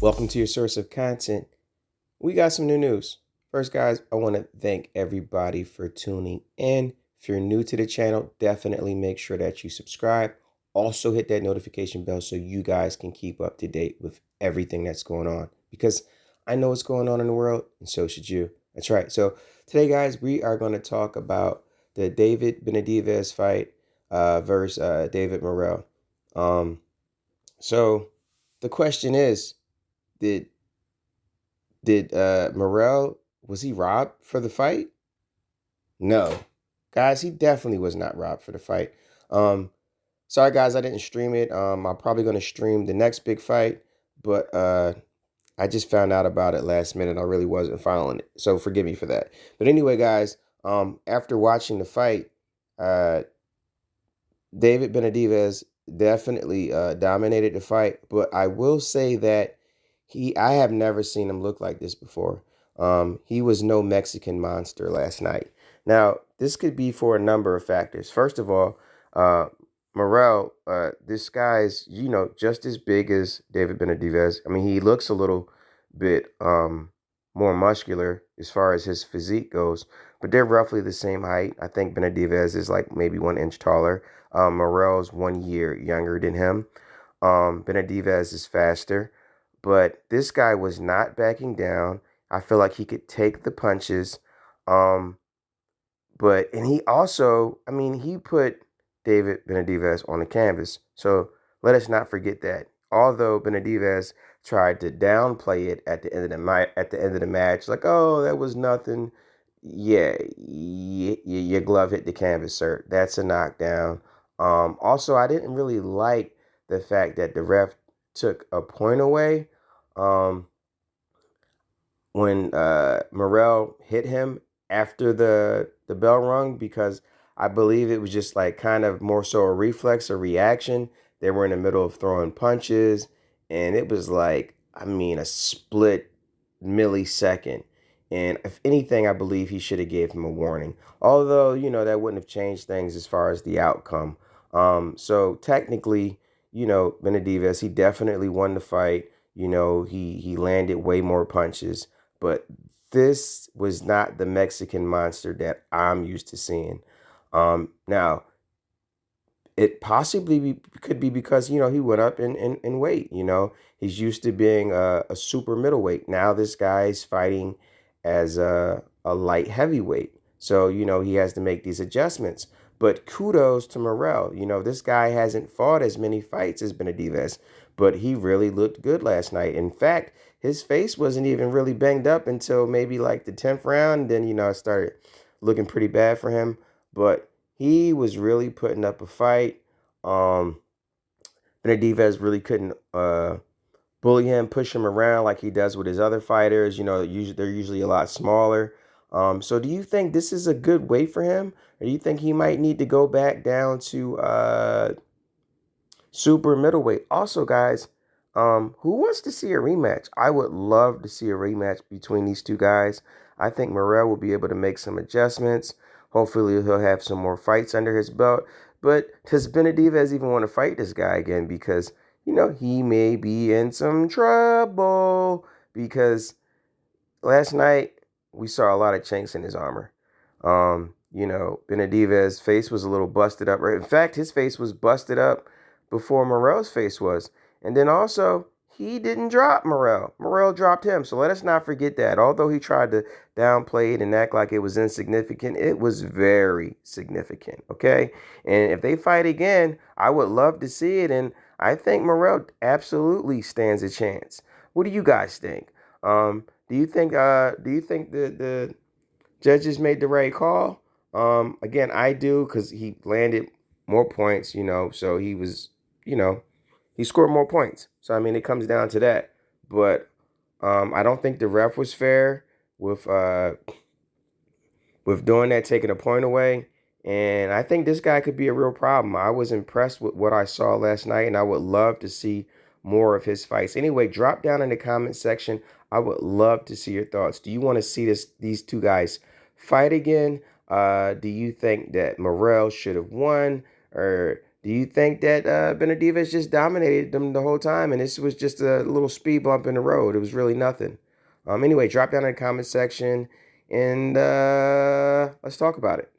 Welcome to your source of content. We got some new news. First, guys, I want to thank everybody for tuning in. If you're new to the channel, definitely make sure that you subscribe. Also, hit that notification bell so you guys can keep up to date with everything that's going on, because I know what's going on in the world, and so should you. That's right. So today, guys, we are going to talk about the David Benavidez fight versus David Morrell. So the question is, did Morrell, was he robbed for the fight? No. Guys, he definitely was not robbed for the fight. Um, Sorry guys, I didn't stream it. I'm probably gonna stream the next big fight, but I just found out about it last minute. I really wasn't following it. So forgive me for that. But anyway, guys, after watching the fight, uh David Benavidez definitely dominated the fight, but I will say that I have never seen him look like this before. He was no Mexican monster last night. Now, this could be for a number of factors. First of all, Morrell, this guy's, just as big as David Benavidez. I mean, he looks a little bit more muscular as far as his physique goes, but they're roughly the same height. I think Benavidez is like maybe 1 inch taller. Morrell's 1 year younger than him. Benavidez is faster, but this guy was not backing down. I feel like he could take the punches. Um, and he also, I mean, he put David Benavidez on the canvas. So let us not forget that. Although Benavidez tried to downplay it at the end of the match, like, oh, that was nothing. Yeah, your glove hit the canvas, sir. That's a knockdown. Also, I didn't really like the fact that the ref took a point away. Um, when Morrell hit him after the bell rung, because I believe it was just like kind of more so a reflex or reaction. They were in the middle of throwing punches, and it was like, I mean, a split millisecond. And if anything, I believe he should have gave him a warning. Although, that wouldn't have changed things as far as the outcome. So technically, Benavidez, he definitely won the fight. He landed way more punches. But this was not the Mexican monster that I'm used to seeing. Now, it possibly could be because, he went up in weight. He's used to being a super middleweight. Now this guy's fighting as a light heavyweight. So, he has to make these adjustments. But kudos to Morrell. This guy hasn't fought as many fights as Benavidez, but he really looked good last night. In fact, his face wasn't even really banged up until maybe like the 10th round. Then, it started looking pretty bad for him. But he was really putting up a fight. Benavidez really couldn't bully him, push him around like he does with his other fighters. They're usually a lot smaller. So do you think this is a good weight for him? Or do you think he might need to go back down to super middleweight? Also, guys, who wants to see a rematch? I would love to see a rematch between these two guys. I think Morrell will be able to make some adjustments. Hopefully, he'll have some more fights under his belt. But does Benavidez even want to fight this guy again? Because, he may be in some trouble. Because last night, we saw a lot of chinks in his armor. Benavidez's face was a little busted up. Right? In fact, his face was busted up before Morrell's face was. And then also, he didn't drop Morrell. Morrell dropped him. So let us not forget that. Although he tried to downplay it and act like it was insignificant, it was very significant. Okay? And if they fight again, I would love to see it. And I think Morrell absolutely stands a chance. What do you guys think? Do you think the judges made the right call? Again, I do, because he landed more points, so he was, he scored more points. So, I mean, it comes down to that. But I don't think the ref was fair with doing that, taking a point away. And I think this guy could be a real problem. I was impressed with what I saw last night, and I would love to see more of his fights. Anyway, drop down in the comment section. I would love to see your thoughts. Do you want to see these two guys fight again? Do you think that Morrell should have won? Or Do you think that Benavidez just dominated them the whole time and this was just a little speed bump in the road? It was really nothing. Anyway, drop down in the comment section and let's talk about it.